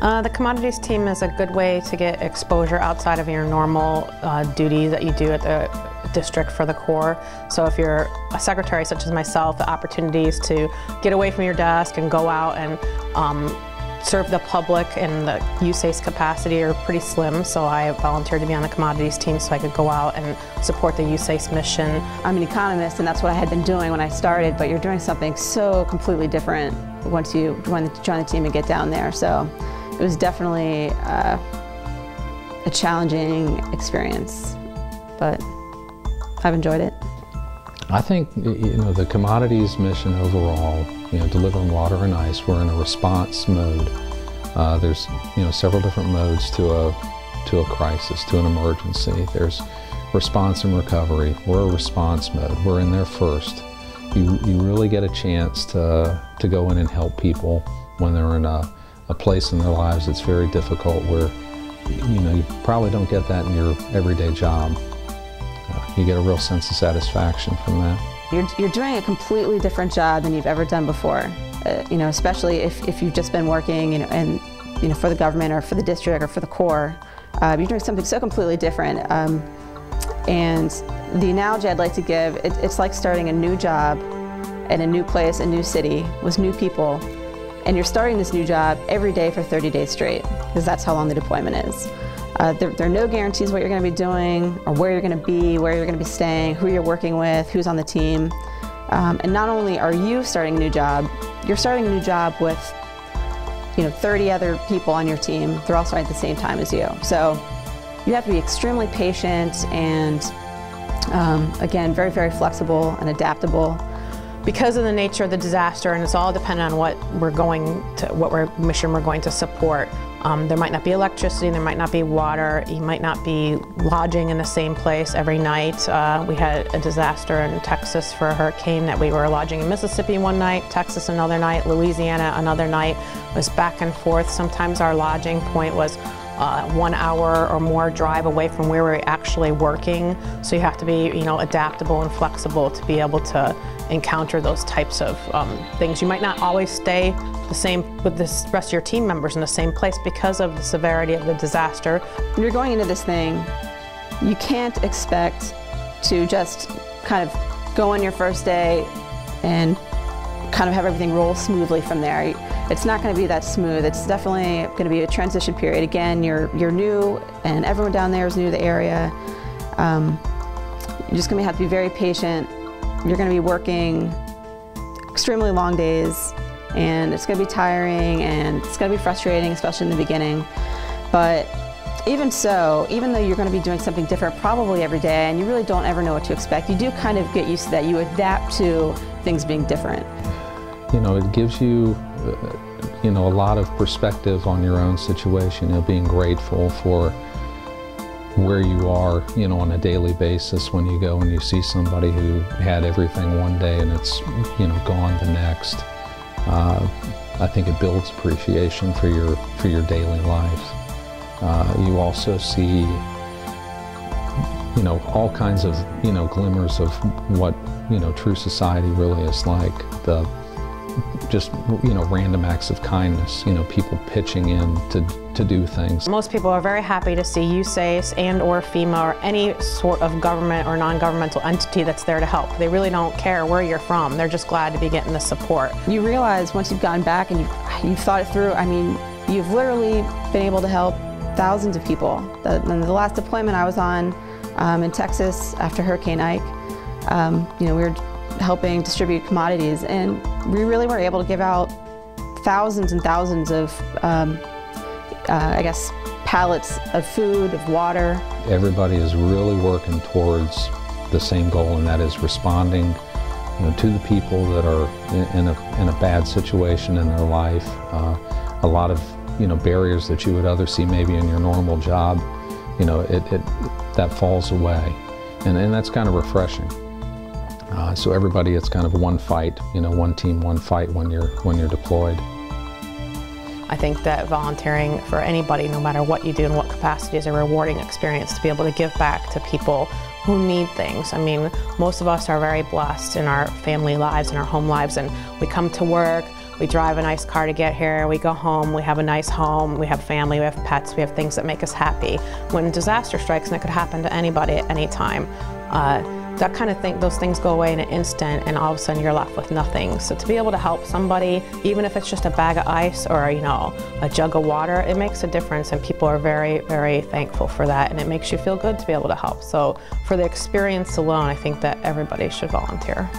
The commodities team is a good way to get exposure outside of your normal duties that you do at the district for the Corps. So if you're a secretary such as myself, the opportunities to get away from your desk and go out and serve the public in the USACE capacity are pretty slim, so I volunteered to be on the commodities team so I could go out and support the USACE mission. I'm an economist, and that's what I had been doing when I started, but you're doing something so completely different once you join the team and get down there. So it was definitely a challenging experience, but I've enjoyed it. I think, the commodities mission overall, delivering water and ice, we're in a response mode. There's, several different modes to a crisis, to an emergency. There's response and recovery. We're a response mode. We're in there first. You really get a chance to go in and help people when they're in a place in their lives that's very difficult, where, you probably don't get that in your everyday job. You get a real sense of satisfaction from that. You're doing a completely different job than you've ever done before. Especially if you've just been working, for the government or for the district or for the Corps. You're doing something so completely different. And the analogy I'd like to give, it's like starting a new job in a new place, a new city, with new people. And you're starting this new job every day for 30 days straight, because that's how long the deployment is. There are no guarantees what you're going to be doing, or where you're going to be, where you're going to be staying, who you're working with, who's on the team. And not only are you starting a new job, you're starting a new job with 30 other people on your team. They're all starting at the same time as you. So you have to be extremely patient and, again, very, very flexible and adaptable. Because of the nature of the disaster, and it's all dependent on what mission we're going to support. There might not be electricity, there might not be water, you might not be lodging in the same place every night. We had a disaster in Texas for a hurricane that we were lodging in Mississippi one night, Texas another night, Louisiana another night. It was back and forth. Sometimes our lodging point was 1 hour or more drive away from where we're actually working. So you have to be, adaptable and flexible to be able to encounter those types of things. You might not always stay the same with the rest of your team members in the same place because of the severity of the disaster. When you're going into this thing, you can't expect to just kind of go on your first day and kind of have everything roll smoothly from there. It's not going to be that smooth. It's definitely going to be a transition period. Again, you're new, and everyone down there is new to the area. You're just going to have to be very patient. You're going to be working extremely long days, and it's going to be tiring, and it's going to be frustrating, especially in the beginning. But even so, even though you're going to be doing something different probably every day, and you really don't ever know what to expect, you do kind of get used to that. You adapt to things being different. It gives you, a lot of perspective on your own situation, being grateful for where you are, on a daily basis when you go and you see somebody who had everything one day and it's, gone the next. I think it builds appreciation for your daily life. You also see, all kinds of, glimmers of what, true society really is like. Just random acts of kindness, people pitching in to do things. Most people are very happy to see USACE and or FEMA or any sort of government or non-governmental entity that's there to help. They really don't care where you're from. They're just glad to be getting the support. You realize once you've gotten back and you've thought it through, you've literally been able to help thousands of people. The last deployment I was on in Texas after Hurricane Ike, we were helping distribute commodities, and we really were able to give out thousands and thousands of, pallets of food, of water. Everybody is really working towards the same goal, and that is responding to the people that are in a bad situation in their life. A lot of barriers that you would other see maybe in your normal job, that falls away, and that's kind of refreshing. So everybody, it's kind of one fight, one team, one fight when you're deployed. I think that volunteering for anybody, no matter what you do in what capacity, is a rewarding experience to be able to give back to people who need things. Most of us are very blessed in our family lives and our home lives, and we come to work, We drive a nice car to get here, we go home, we have a nice home, we have family, we have pets, we have things that make us happy. When disaster strikes, and it could happen to anybody at any time, that kind of thing, those things go away in an instant, and all of a sudden you're left with nothing. So to be able to help somebody, even if it's just a bag of ice or, you know, a jug of water, it makes a difference, and people are very, very thankful for that, and it makes you feel good to be able to help. So for the experience alone, I think that everybody should volunteer.